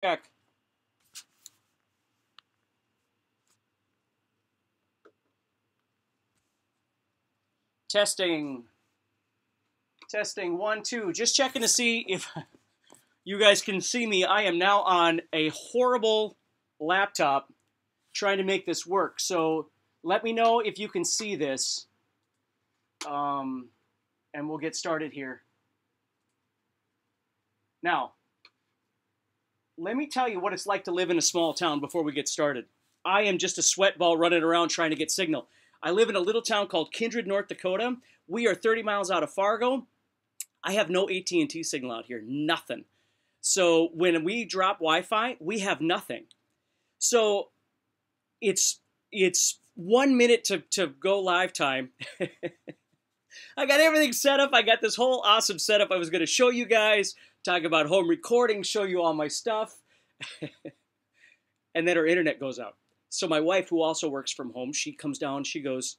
Check. Testing. Testing 1, 2. Just checking to see if you guys can see me. I am now on a horrible laptop trying to make this work. So let me know if you can see this. And we'll get started here. Now, let me tell you what it's like to live in a small town before we get started. I am just a sweat ball running around trying to get signal. I live in a little town called Kindred, North Dakota. We are 30 miles out of Fargo. I have no AT&T signal out here, nothing. So when we drop Wi-Fi, we have nothing. So it's 1 minute to go live time. I got everything set up. I got this whole awesome setup I was going to show you guys, talk about home recording, show you all my stuff. And then our internet goes out. So my wife, who also works from home, she comes down, she goes,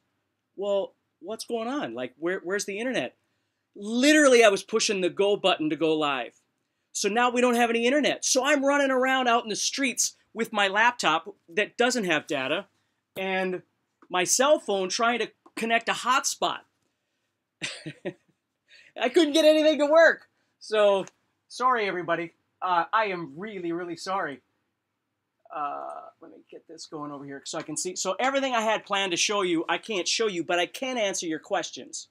well, what's going on? Like, where's the internet? Literally, I was pushing the go button to go live. So now we don't have any internet. So I'm running around out in the streets with my laptop that doesn't have data and my cell phone trying to connect a hotspot. I couldn't get anything to work. So, sorry, everybody. I am really, really sorry. Let me get this going over here so I can see. So everything I had planned to show you, I can't show you, but I can answer your questions.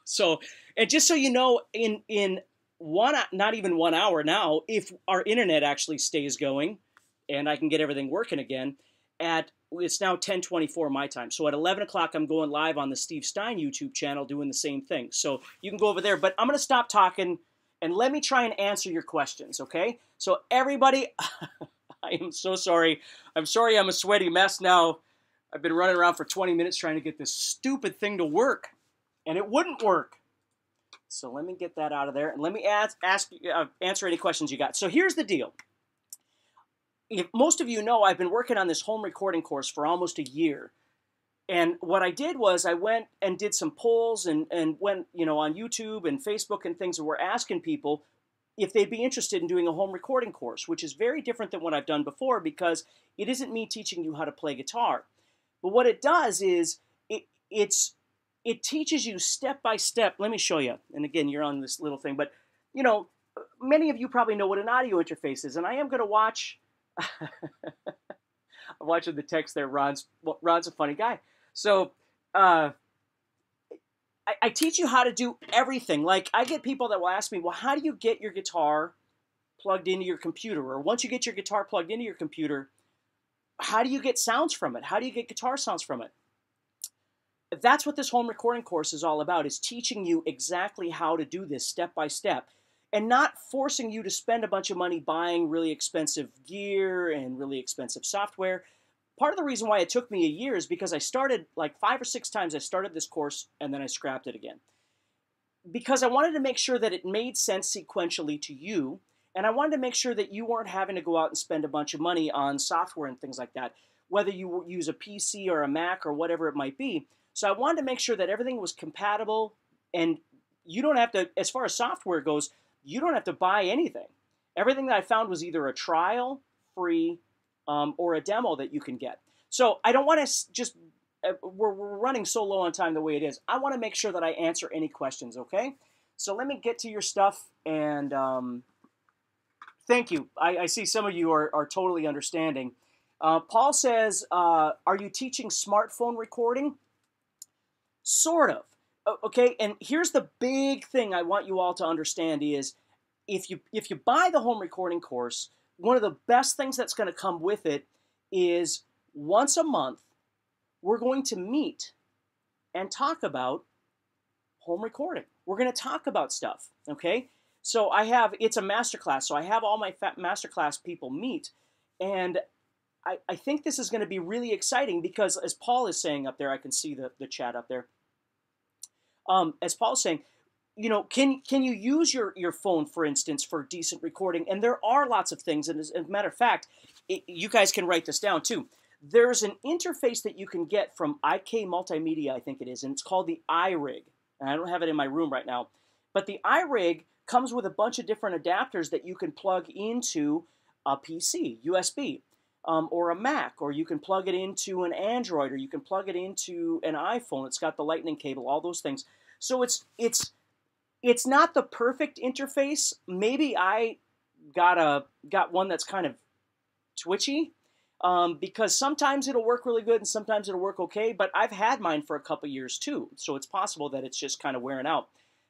So, and just so you know, in not even 1 hour now, if our internet actually stays going and I can get everything working again, it's now 10:24 my time. So at 11 o'clock, I'm going live on the Steve Stine YouTube channel doing the same thing. So you can go over there, but I'm going to stop talking and let me try and answer your questions, okay? So everybody, I am so sorry. I'm sorry I'm a sweaty mess now. I've been running around for 20 minutes trying to get this stupid thing to work, and it wouldn't work. So let me get that out of there, and let me answer any questions you got. So here's the deal. If most of you know, I've been working on this home recording course for almost a year. And what I did was I went and did some polls and went, on YouTube and Facebook and things, and we're asking people if they'd be interested in doing a home recording course, which is very different than what I've done before because it isn't me teaching you how to play guitar. But what it does is it teaches you step by step. Let me show you. And again, you're on this little thing, but many of you probably know what an audio interface is, and I am going to watch. I'm watching the text there. Ron's a funny guy. So I teach you how to do everything. Like, I get people that will ask me, well, how do you get your guitar plugged into your computer? Or once you get your guitar plugged into your computer, how do you get sounds from it? How do you get guitar sounds from it? That's what this home recording course is all about, is teaching you exactly how to do this step by step. And not forcing you to spend a bunch of money buying really expensive gear and really expensive software. Part of the reason why it took me a year is because I started like 5 or 6 times. I started this course and then I scrapped it again. Because I wanted to make sure that it made sense sequentially to you. And I wanted to make sure that you weren't having to go out and spend a bunch of money on software and things like that, whether you use a PC or a Mac or whatever it might be. So I wanted to make sure that everything was compatible, and you don't have to, as far as software goes, you don't have to buy anything. Everything that I found was either a trial, free, or a demo that you can get. So I don't want to just, we're running so low on time the way it is. I want to make sure that I answer any questions, okay? So let me get to your stuff, and thank you. I see some of you are totally understanding. Paul says, are you teaching smartphone recording? Sort of. Okay, and here's the big thing I want you all to understand is if you buy the home recording course, one of the best things that's going to come with it is once a month, we're going to meet and talk about home recording. We're going to talk about stuff, okay? So it's a masterclass, so I have all my masterclass people meet, and I think this is going to be really exciting because, as Paul is saying up there, I can see the chat up there. As Paul's saying, can you use your phone, for instance, for decent recording? And there are lots of things. And as a matter of fact, you guys can write this down too. There's an interface that you can get from IK Multimedia, I think it is, and it's called the Irig. And I don't have it in my room right now. But the Irig comes with a bunch of different adapters that you can plug into a PC, USB, or a Mac, or you can plug it into an Android, or you can plug it into an iPhone. It's got the lightning cable, all those things. So it's not the perfect interface. Maybe I got one that's kind of twitchy, because sometimes it'll work really good and sometimes it'll work okay, but I've had mine for a couple years too, so it's possible that it's just kind of wearing out.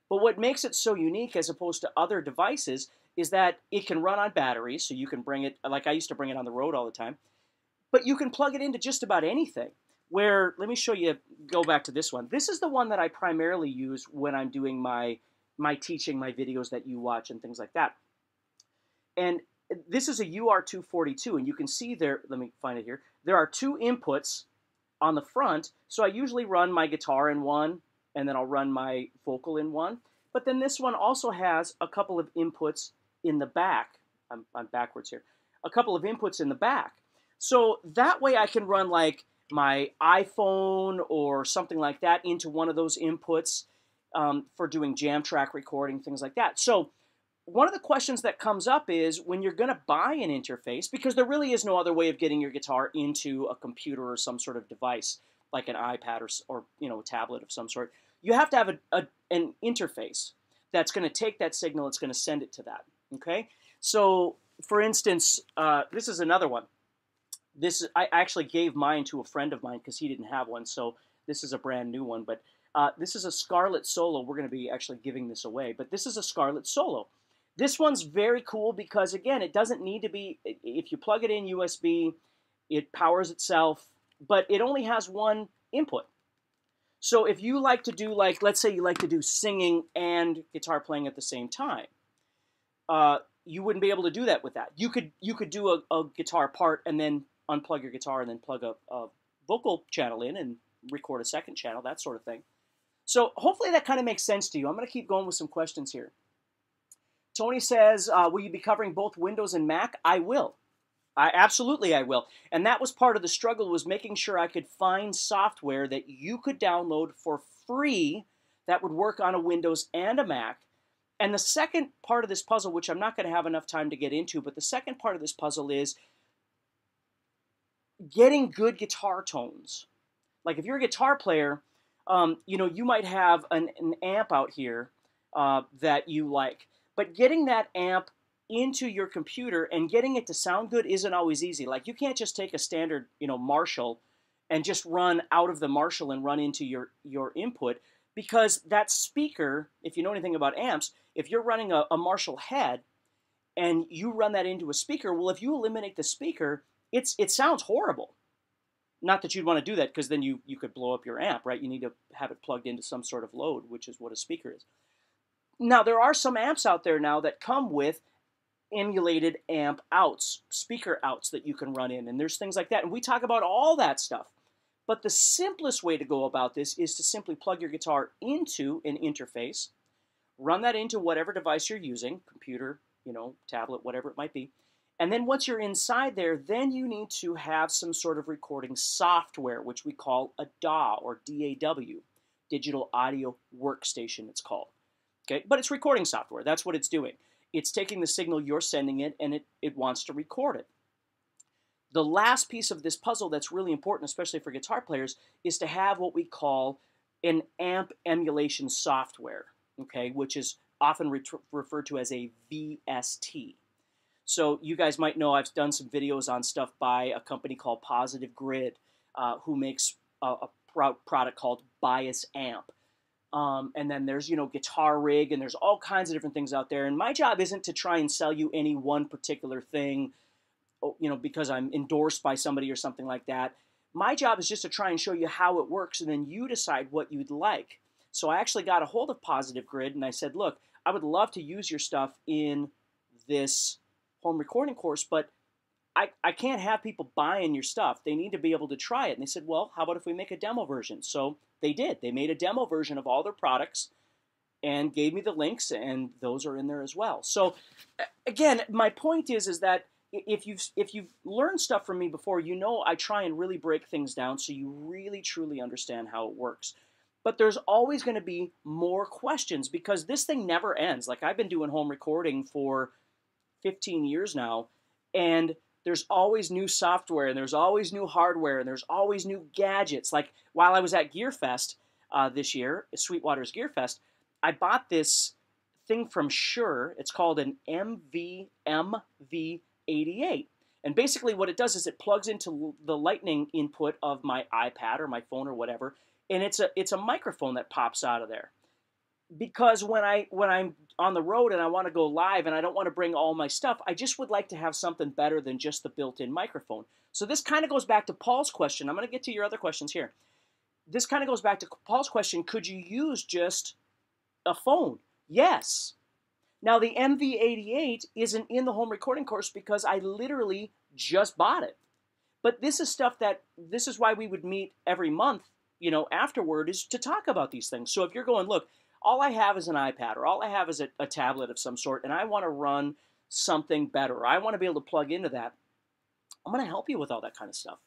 But what makes it so unique as opposed to other devices is that it can run on batteries, so you can bring it, like I used to bring it on the road all the time, but you can plug it into just about anything. Where, let me show you, go back to this one. This is the one that I primarily use when I'm doing my teaching, my videos that you watch and things like that. And this is a UR242, and you can see there, let me find it here, there are two inputs on the front, so I usually run my guitar in one, and then I'll run my vocal in one. But then this one also has a couple of inputs in the back. I'm backwards here. A couple of inputs in the back. So that way I can run like my iPhone or something like that into one of those inputs for doing jam track recording, things like that. So one of the questions that comes up is when you're going to buy an interface, because there really is no other way of getting your guitar into a computer or some sort of device like an iPad or a tablet of some sort. You have to have an interface that's going to take that signal. It's going to send it to that. Okay. So, for instance, this is another one. I actually gave mine to a friend of mine because he didn't have one. So this is a brand new one. But this is a Scarlett Solo. We're going to be actually giving this away. But this is a Scarlett Solo. This one's very cool because, again, it doesn't need to be, if you plug it in USB, it powers itself, but it only has one input. So if you like to do, like, let's say you like to do singing and guitar playing at the same time, you wouldn't be able to do that with that. You could do a guitar part and then unplug your guitar and then plug a vocal channel in and record a second channel, that sort of thing. So hopefully that kind of makes sense to you. I'm going to keep going with some questions here. Tony says, will you be covering both Windows and Mac? I will. Absolutely I will. And that was part of the struggle, was making sure I could find software that you could download for free that would work on a Windows and a Mac. And the second part of this puzzle, which I'm not going to have enough time to get into, but the second part of this puzzle is getting good guitar tones. Like if you're a guitar player, you might have an amp out here that you like. But getting that amp into your computer and getting it to sound good isn't always easy. Like you can't just take a standard, Marshall and just run out of the Marshall and run into your input, because that speaker, if you know anything about amps, if you're running a Marshall head and you run that into a speaker, well, if you eliminate the speaker, it sounds horrible. Not that you'd want to do that, because then you could blow up your amp, right? You need to have it plugged into some sort of load, which is what a speaker is. Now, there are some amps out there now that come with emulated amp outs, speaker outs that you can run in, and there's things like that. And we talk about all that stuff. But the simplest way to go about this is to simply plug your guitar into an interface, run that into whatever device you're using, computer, tablet, whatever it might be. And then once you're inside there, then you need to have some sort of recording software, which we call a DAW, or DAW, Digital Audio Workstation, it's called. Okay, but it's recording software. That's what it's doing. It's taking the signal, you're sending it, and it wants to record it. The last piece of this puzzle that's really important, especially for guitar players, is to have what we call an amp emulation software, okay, which is often referred to as a VST. So you guys might know I've done some videos on stuff by a company called Positive Grid, who makes a product called Bias Amp. And then there's, Guitar-Rig, and there's all kinds of different things out there. And my job isn't to try and sell you any one particular thing, because I'm endorsed by somebody or something like that. My job is just to try and show you how it works, and then you decide what you'd like. So I actually got a hold of Positive Grid, and I said, look, I would love to use your stuff in this home recording course, but I can't have people buying your stuff. They need to be able to try it. And they said, well, how about if we make a demo version? So they did. They made a demo version of all their products and gave me the links, and those are in there as well. So again, my point is that if you've learned stuff from me before, I try and really break things down so you really truly understand how it works. But there's always going to be more questions, because this thing never ends. Like, I've been doing home recording for 15 years now, And there's always new software, and there's always new hardware, and there's always new gadgets. Like while I was at GearFest this year, Sweetwater's GearFest, I bought this thing from Shure. It's called an MV88. And basically what it does is it plugs into the lightning input of my iPad or my phone or whatever, and it's a microphone that pops out of there. Because when I'm on the road and I want to go live and I don't want to bring all my stuff, I just would like to have something better than just the built-in microphone. So this kind of goes back to Paul's question. I'm going to get to your other questions here. This kind of goes back to Paul's question, could you use just a phone? Yes. Now the MV88 isn't in the home recording course because I literally just bought it. But this is stuff this is why we would meet every month, afterward, is to talk about these things. So if you're going, look, all I have is an iPad, or all I have is a tablet of some sort, and I want to run something better, or I want to be able to plug into that, I'm going to help you with all that kind of stuff.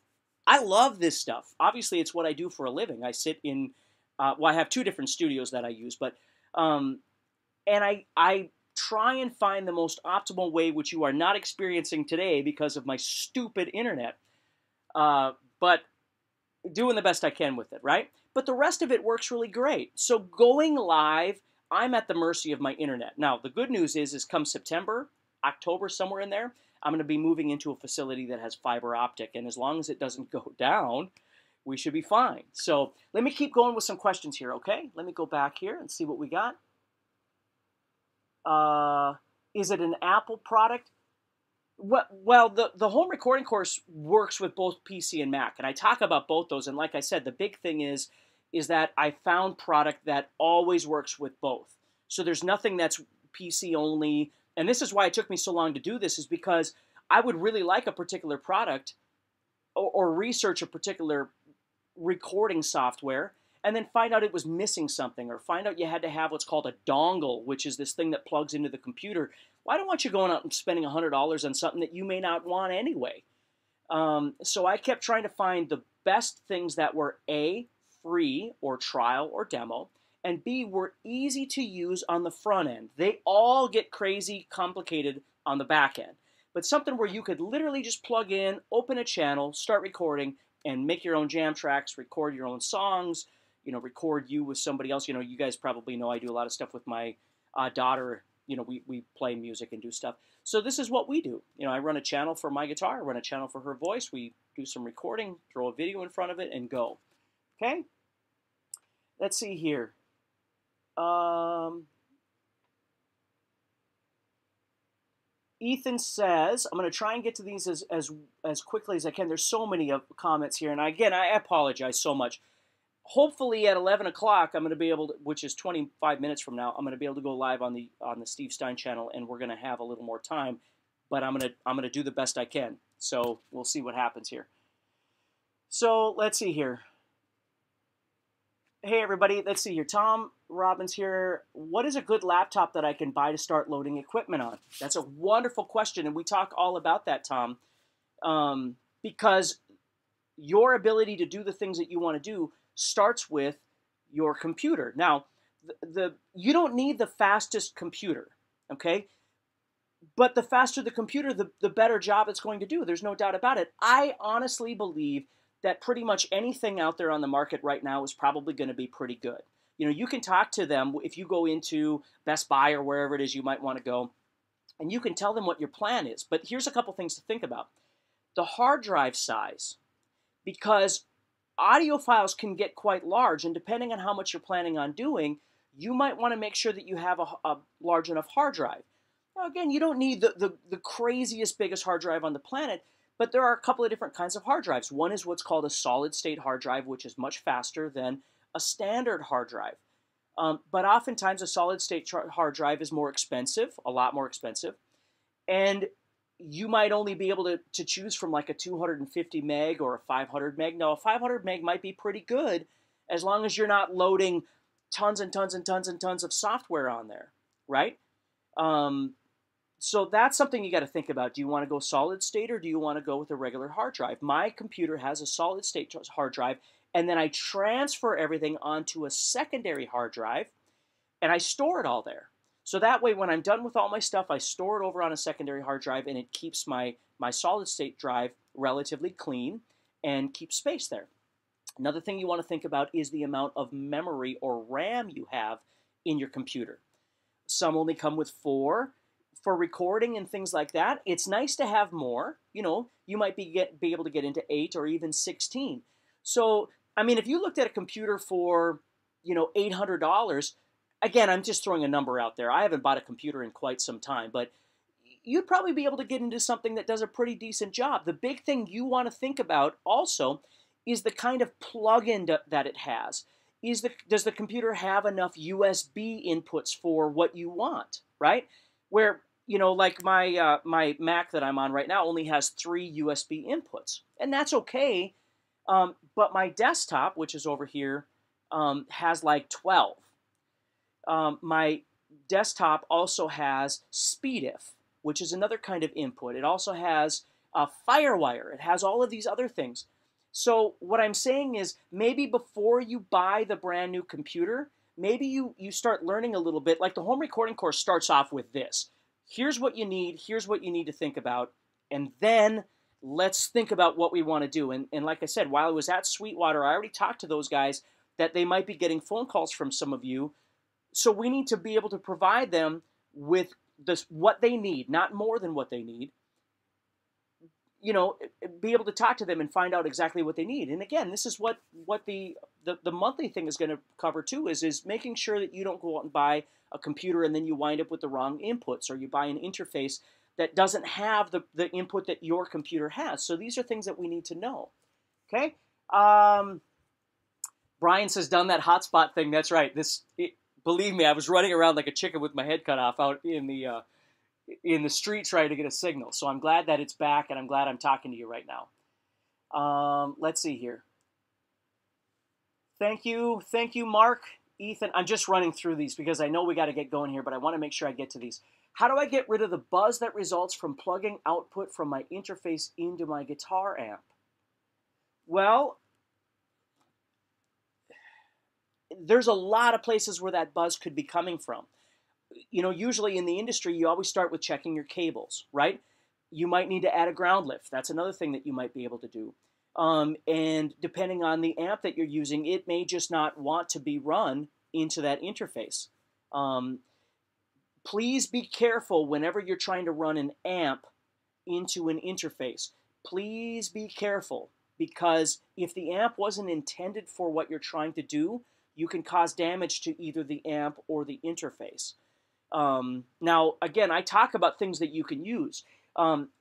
I love this stuff. Obviously, it's what I do for a living. I sit in, I have 2 different studios that I use, but, and I try and find the most optimal way, which you are not experiencing today because of my stupid internet, but doing the best I can with it, right? But the rest of it works really great. So going live, I'm at the mercy of my internet. Now, the good news is come September, October, somewhere in there, I'm going to be moving into a facility that has fiber optic, and as long as it doesn't go down, we should be fine. So let me keep going with some questions here, okay? Let me go back here and see what we got. Is it an Apple product? Well, the home recording course works with both PC and Mac, and I talk about both those. And like I said, the big thing is that I found product that always works with both. So there's nothing that's PC only, and this is why it took me so long to do this, is because I would really like a particular product or research a particular recording software, and then find out it was missing something, or find out you had to have what's called a dongle, which is this thing that plugs into the computer. Well, I don't want you going out and spending $100 on something that you may not want anyway. So I kept trying to find the best things that were A, free or trial or demo, and B, were easy to use on the front end. They all get crazy complicated on the back end. But something where you could literally just plug in, open a channel, start recording, and make your own jam tracks, record your own songs, record you with somebody else. You guys probably know I do a lot of stuff with my daughter. We play music and do stuff. So this is what we do. I run a channel for my guitar, I run a channel for her voice. We do some recording, throw a video in front of it, and go. Okay? Let's see here. Ethan says, I'm going to try and get to these as quickly as I can. There's so many comments here, and again, I apologize so much. Hopefully at 11 o'clock, I'm going to be able to, which is 25 minutes from now, I'm going to be able to go live on the Steve Stine channel, and we're going to have a little more time, but I'm going to do the best I can. So we'll see what happens here. So let's see here. Hey everybody, let's see here. Tom Robbins here. What is a good laptop that I can buy to start loading equipment on? That's a wonderful question, and we talk all about that, Tom, because your ability to do the things that you want to do starts with your computer. Now, you don't need the fastest computer, okay? But the faster the computer, the better job it's going to do. There's no doubt about it. I honestly believe that pretty much anything out there on the market right now is probably going to be pretty good. You can talk to them if you go into Best Buy or wherever it is you might want to go, and you can tell them what your plan is. But here's a couple things to think about. The hard drive size, because audio files can get quite large, and depending on how much you're planning on doing, you might want to make sure that you have a large enough hard drive. Now, again, you don't need the craziest, biggest hard drive on the planet, but there are a couple of different kinds of hard drives. One is what's called a solid-state hard drive, which is much faster than a standard hard drive. But oftentimes, a solid-state hard drive is more expensive, a lot more expensive, and you might only be able to choose from like a 250 meg or a 500 meg. Now, a 500 meg might be pretty good as long as you're not loading tons and tons and tons and tons of software on there, right? So that's something you got to think about. Do you want to go solid state, or do you want to go with a regular hard drive? My computer has a solid state hard drive, and then I transfer everything onto a secondary hard drive, and I store it all there. So that way, when I'm done with all my stuff, I store it over on a secondary hard drive, and it keeps my solid state drive relatively clean and keeps space there. Another thing you want to think about is the amount of memory or RAM you have in your computer. Some only come with 4. For recording and things like that, it's nice to have more. You know, you might be able to get into 8 or even 16. So, I mean, if you looked at a computer for, you know, $800, again, I'm just throwing a number out there. I haven't bought a computer in quite some time, but you'd probably be able to get into something that does a pretty decent job. The big thing you want to think about also is the kind of plug-in that it has. Does the computer have enough USB inputs for what you want, right? Where, you know, like my Mac that I'm on right now only has 3 USB inputs, and that's okay. But my desktop, which is over here, has like 12. My desktop also has SpeedIF, which is another kind of input. It also has FireWire. It has all of these other things. So what I'm saying is, maybe before you buy the brand new computer, maybe you start learning a little bit. Like the home recording course starts off with this. Here's what you need. Here's what you need to think about. And then let's think about what we want to do. And like I said, while I was at Sweetwater, I already talked to those guys that they might be getting phone calls from some of you. So we need to be able to provide them with what they need, not more than what they need. You know, be able to talk to them and find out exactly what they need. And again, this is what the monthly thing is going to cover too, is making sure that you don't go out and buy a computer and then you wind up with the wrong inputs, or you buy an interface that doesn't have the input that your computer has. So these are things that we need to know. Okay? Brian says, done that hotspot thing. That's right. Believe me, I was running around like a chicken with my head cut off out in the street trying to get a signal. So I'm glad that it's back, and I'm glad I'm talking to you right now. Let's see here. Thank you, Mark, Ethan. I'm just running through these because I know we got to get going here, but I want to make sure I get to these. How do I get rid of the buzz that results from plugging output from my interface into my guitar amp? Well, there's a lot of places where that buzz could be coming from. You know, usually in the industry, you always start with checking your cables, right? You might need to add a ground lift. That's another thing that you might be able to do. And depending on the amp that you're using, it may just not want to be run into that interface. Please be careful whenever you're trying to run an amp into an interface. Please be careful, because if the amp wasn't intended for what you're trying to do, you can cause damage to either the amp or the interface. Now, again, I talk about things that you can use.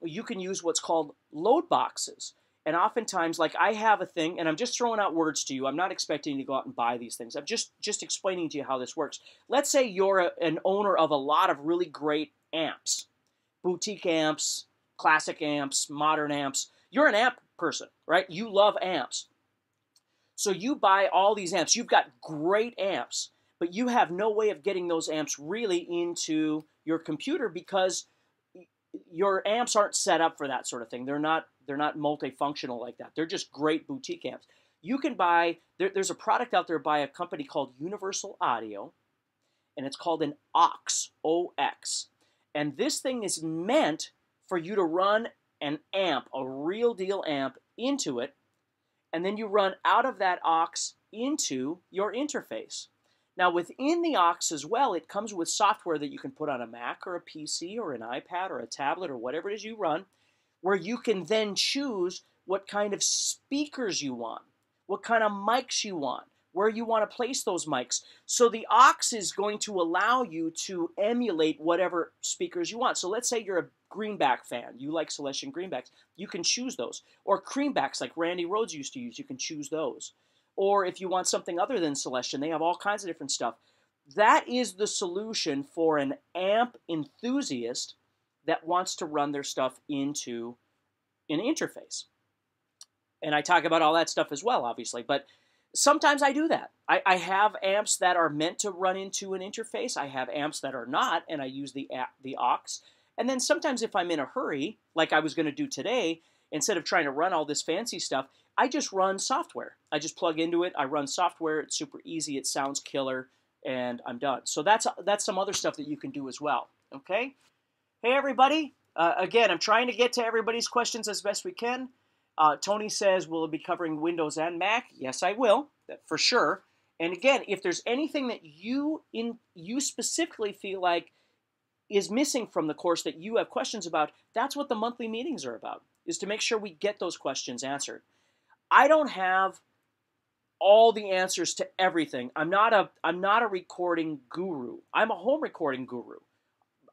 You can use what's called load boxes. And oftentimes, like I have a thing, and I'm just throwing out words to you. I'm not expecting you to go out and buy these things. I'm just explaining to you how this works. Let's say you're an owner of a lot of really great amps. Boutique amps, classic amps, modern amps. You're an amp person, right? You love amps. So you buy all these amps. You've got great amps, but you have no way of getting those amps really into your computer because your amps aren't set up for that sort of thing. They're not multifunctional like that. They're just great boutique amps. You can buy, there's a product out there by a company called Universal Audio, and it's called an aux, O-X. And this thing is meant for you to run an amp, a real deal amp, into it, and then you run out of that aux into your interface. Now, within the aux as well, it comes with software that you can put on a Mac or a PC or an iPad or a tablet or whatever it is you run, where you can then choose what kind of speakers you want, what kind of mics you want, where you want to place those mics. So the aux is going to allow you to emulate whatever speakers you want. So let's say you're a greenback fan. You like Celestion greenbacks. You can choose those. Or creambacks like Randy Rhoads used to use. You can choose those. Or if you want something other than Celestion, they have all kinds of different stuff. That is the solution for an amp enthusiast that wants to run their stuff into an interface. And I talk about all that stuff as well, obviously. But sometimes I do that. I have amps that are meant to run into an interface. I have amps that are not, and I use the aux. And then sometimes if I'm in a hurry, like I was going to do today, instead of trying to run all this fancy stuff, I just run software. I just plug into it. I run software. It's super easy. It sounds killer. and I'm done. So that's some other stuff that you can do as well. Okay. Hey everybody. Again, I'm trying to get to everybody's questions as best we can. Tony says, will it be covering Windows and Mac? Yes, I will, for sure. And again, if there's anything that you specifically feel like is missing from the course that you have questions about, that's what the monthly meetings are about, is to make sure we get those questions answered. I don't have all the answers to everything. I'm not a recording guru. I'm a home recording guru.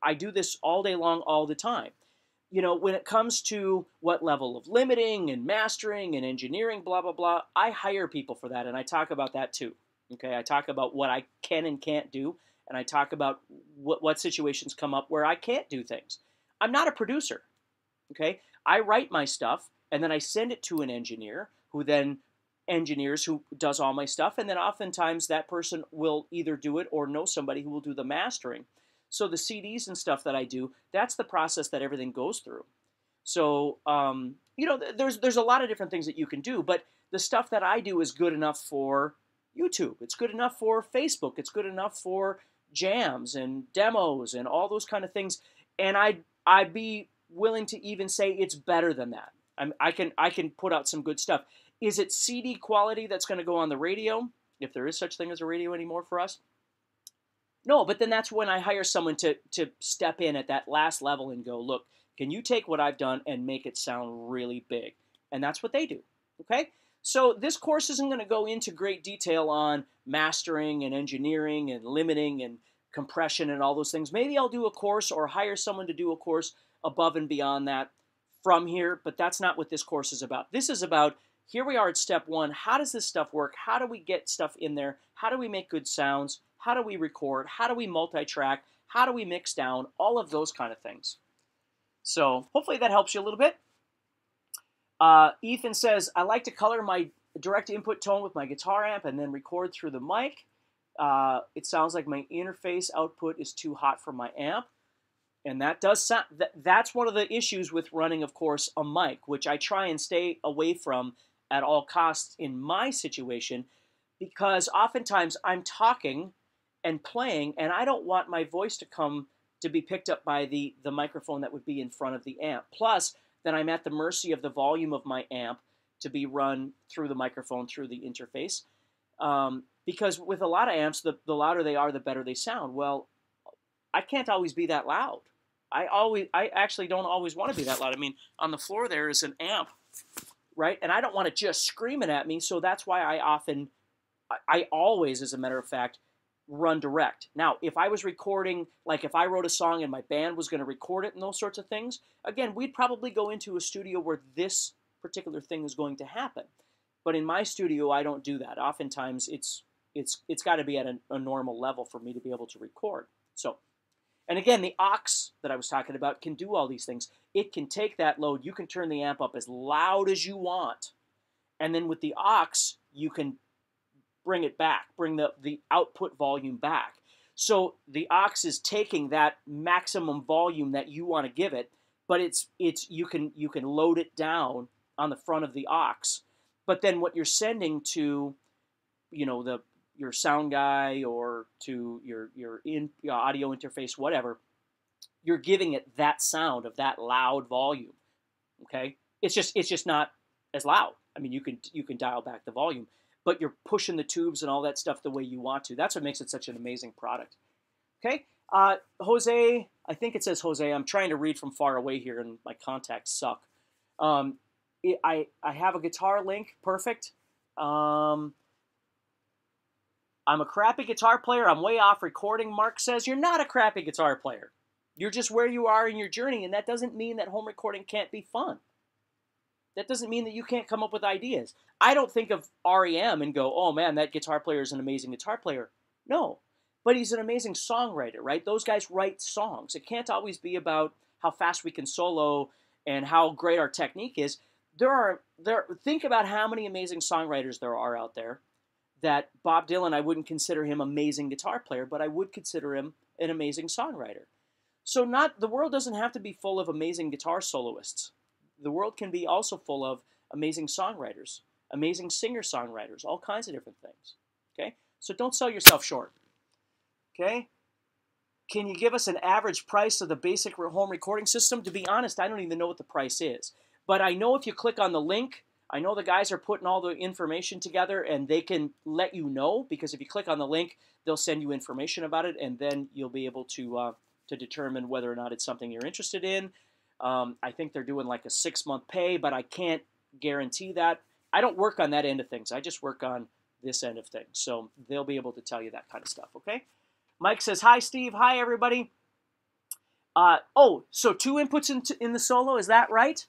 I do this all day long, all the time. You know, when it comes to what level of limiting and mastering and engineering, blah, blah, blah, I hire people for that, and I talk about that too. Okay, I talk about what I can and can't do, and I talk about what situations come up where I can't do things. I'm not a producer. Okay, I write my stuff, and then I send it to an engineer who then engineers who does all my stuff, and then oftentimes that person will either do it or know somebody who will do the mastering. So the CDs and stuff that I do, that's the process that everything goes through. So you know, there's a lot of different things that you can do, but the stuff that I do is good enough for YouTube. It's good enough for Facebook. It's good enough for jams and demos and all those kind of things. And I'd be willing to even say it's better than that. I can put out some good stuff. Is it CD quality that's going to go on the radio, if there is such thing as a radio anymore for us? No, but then that's when I hire someone to step in at that last level and go, look, can you take what I've done and make it sound really big? And that's what they do, okay? So this course isn't going to go into great detail on mastering and engineering and limiting and compression and all those things. Maybe I'll do a course or hire someone to do a course above and beyond that from here, but that's not what this course is about. This is about, here we are at step one. How does this stuff work? How do we get stuff in there? How do we make good sounds? How do we record? How do we multi-track? How do we mix down? All of those kind of things. So hopefully that helps you a little bit. Ethan says, I like to color my direct input tone with my guitar amp and then record through the mic. It sounds like my interface output is too hot for my amp. And that does sound, that's one of the issues with running, of course, a mic, which I try and stay away from at all costs in my situation, because oftentimes I'm talking and playing, and I don't want my voice to be picked up by the microphone that would be in front of the amp. Plus, then I'm at the mercy of the volume of my amp to be run through the microphone, through the interface. Because with a lot of amps, the louder they are, the better they sound. Well, I can't always be that loud. I actually don't always want to be that loud. I mean, on the floor there is an amp, right? And I don't want it just screaming at me, so that's why I always, as a matter of fact, run direct. Now, if I was recording, like if I wrote a song and my band was going to record it and those sorts of things, again, we'd probably go into a studio where this particular thing is going to happen. But in my studio, I don't do that. Oftentimes, it's got to be at a normal level for me to be able to record. So, and again, the aux that I was talking about can do all these things. It can take that load. You can turn the amp up as loud as you want. And then with the aux, you can bring it back, bring the output volume back. So the aux is taking that maximum volume that you want to give it, but you can load it down on the front of the aux. But then what you're sending to, you know, your sound guy or to your audio interface, whatever, you're giving it that sound of that loud volume. Okay, it's just not as loud. I mean, you can dial back the volume, but you're pushing the tubes and all that stuff the way you want to. That's what makes it such an amazing product. Okay, Jose, I think it says Jose. I'm trying to read from far away here, and my contacts suck. I have a guitar link. Perfect. I'm a crappy guitar player. I'm way off recording. Mark says, you're not a crappy guitar player. You're just where you are in your journey, and that doesn't mean that home recording can't be fun. That doesn't mean that you can't come up with ideas. I don't think of REM and go, oh man, that guitar player is an amazing guitar player. No, but he's an amazing songwriter, right? Those guys write songs. It can't always be about how fast we can solo and how great our technique is. Think about how many amazing songwriters there are out there. That Bob Dylan, I wouldn't consider him an amazing guitar player, but I would consider him an amazing songwriter. So the world doesn't have to be full of amazing guitar soloists. The world can be also full of amazing songwriters, amazing singer-songwriters, all kinds of different things. Okay? So don't sell yourself short. Okay. Can you give us an average price of the basic home recording system? To be honest, I don't even know what the price is. But I know if you click on the link, I know the guys are putting all the information together and they can let you know, because if you click on the link, they'll send you information about it, and then you'll be able to determine whether or not it's something you're interested in. I think they're doing like a 6-month pay, but I can't guarantee that. I don't work on that end of things. I just work on this end of things. So they'll be able to tell you that kind of stuff, okay? Mike says, hi, Steve. Hi, everybody. Oh, so 2 inputs in the solo. Is that right?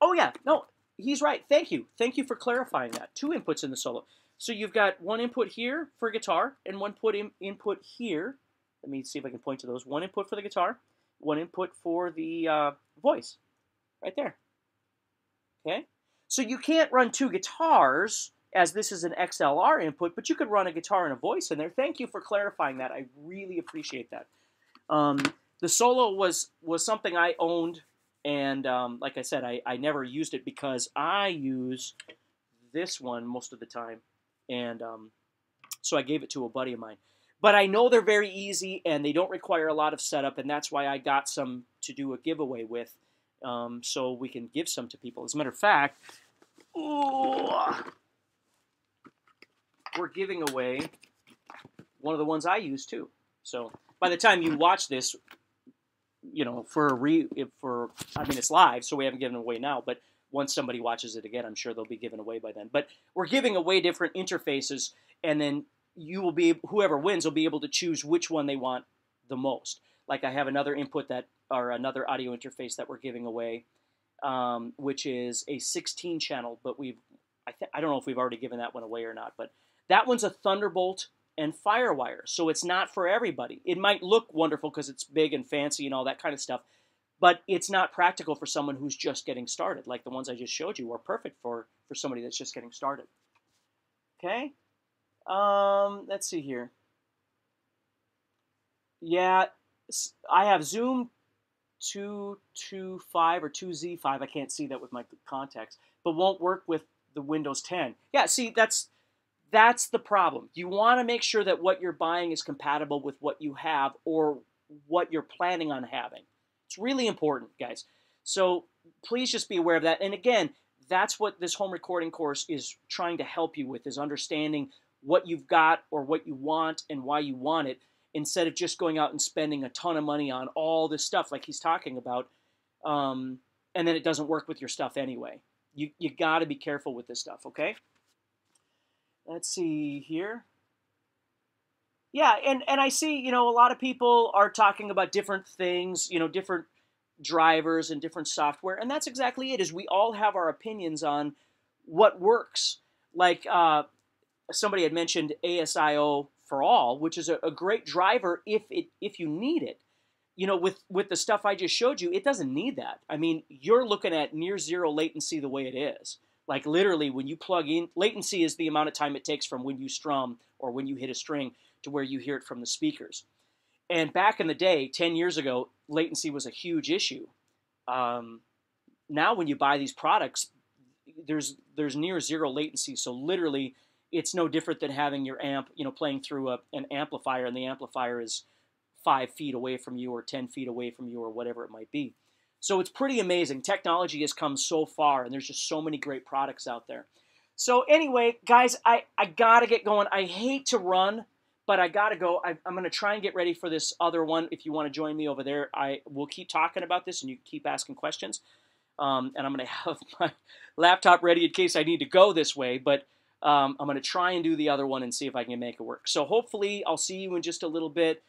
Oh, yeah. No, he's right. Thank you. Thank you for clarifying that. 2 inputs in the solo. So you've got 1 input here for guitar and 1 input here. Let me see if I can point to those. 1 input for the guitar, 1 input for the voice. Right there. Okay? So you can't run 2 guitars, as this is an XLR input, but you could run a guitar and a voice in there. Thank you for clarifying that. I really appreciate that. The solo was something I owned, and like I said, I never used it because I use this one most of the time, and so I gave it to a buddy of mine. But I know they're very easy, and they don't require a lot of setup, and that's why I got some to do a giveaway with, so we can give some to people. As a matter of fact, we're giving away one of the ones I use too. So by the time you watch this, you know, I mean, it's live, so we haven't given it away now, but once somebody watches it again, I'm sure they'll be given away by then. But we're giving away different interfaces, and then whoever wins will be able to choose which one they want the most. Like I have another another audio interface that we're giving away, which is a 16 channel, but I don't know if we've already given that one away or not, but that one's a Thunderbolt and Firewire, so it's not for everybody. It might look wonderful because it's big and fancy and all that kind of stuff, but it's not practical for someone who's just getting started. Like the ones I just showed you are perfect for somebody that's just getting started. Okay, let's see here. Yeah, I have Zoom 225 or 2Z5. I can't see that with my contacts, but won't work with the Windows 10. Yeah, see, that's the problem. You want to make sure that what you're buying is compatible with what you have or what you're planning on having. It's really important, guys. So please just be aware of that. And again, that's what this home recording course is trying to help you with, is understanding what you've got or what you want and why you want it, instead of just going out and spending a ton of money on all this stuff like he's talking about, and then it doesn't work with your stuff anyway. You got to be careful with this stuff, okay? Let's see here. Yeah, and I see, you know, a lot of people are talking about different things, you know, different drivers and different software, and that's exactly it, is we all have our opinions on what works. Like somebody had mentioned ASIO for all, which is a great driver if you need it. You know, with the stuff I just showed you, it doesn't need that. I mean, you're looking at near zero latency the way it is. Like literally when you plug in, latency is the amount of time it takes from when you strum or when you hit a string to where you hear it from the speakers. And back in the day, 10 years ago, latency was a huge issue. Now when you buy these products, there's near zero latency. So literally, it's no different than having your amp, you know, playing through an amplifier, and the amplifier is 5 feet away from you or 10 feet away from you or whatever it might be. So it's pretty amazing. Technology has come so far, and there's just so many great products out there. So anyway, guys, I got to get going. I hate to run, but I got to go. I'm going to try and get ready for this other one. If you want to join me over there, I will keep talking about this, and you keep asking questions. And I'm going to have my laptop ready in case I need to go this way, but I'm going to try and do the other one and see if I can make it work. So hopefully I'll see you in just a little bit.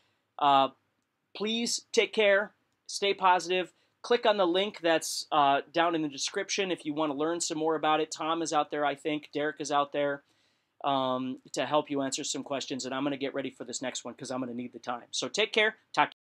Please take care. Stay positive. Click on the link that's down in the description if you want to learn some more about it. Tom is out there, I think. Derek is out there to help you answer some questions. And I'm going to get ready for this next one because I'm going to need the time. So take care. Talk to you.